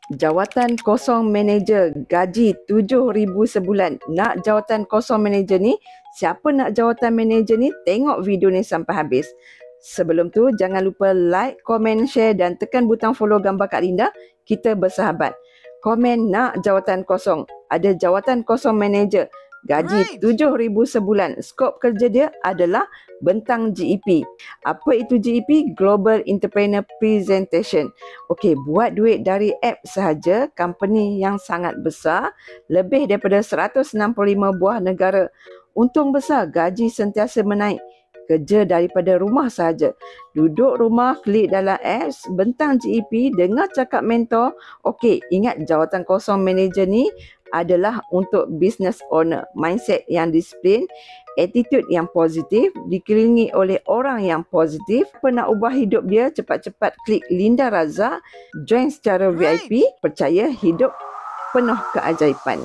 Jawatan kosong manager, gaji 7,000 sebulan. Nak jawatan kosong manager ni? Siapa nak jawatan manager ni? Tengok video ni sampai habis. Sebelum tu, jangan lupa like, komen, share dan tekan butang follow gambar Kak Linda. Kita bersahabat. Komen nak jawatan kosong. Ada jawatan kosong manager. Gaji 7,000 sebulan. Skop kerja dia adalah bentang GEP. Apa itu GEP? Global Entrepreneur Presentation. Okey, buat duit dari app sahaja, company yang sangat besar, lebih daripada 165 buah negara. Untung besar, gaji sentiasa menaik. Kerja daripada rumah sahaja. Duduk rumah, klik dalam apps, bentang GEP, dengar cakap mentor. Okey, ingat jawatan kosong manager ni adalah untuk business owner. Mindset yang disiplin, attitude yang positif, dikelilingi oleh orang yang positif. Apa nak ubah hidup dia, cepat-cepat klik Linda Raza, join secara VIP, percaya hidup penuh keajaiban.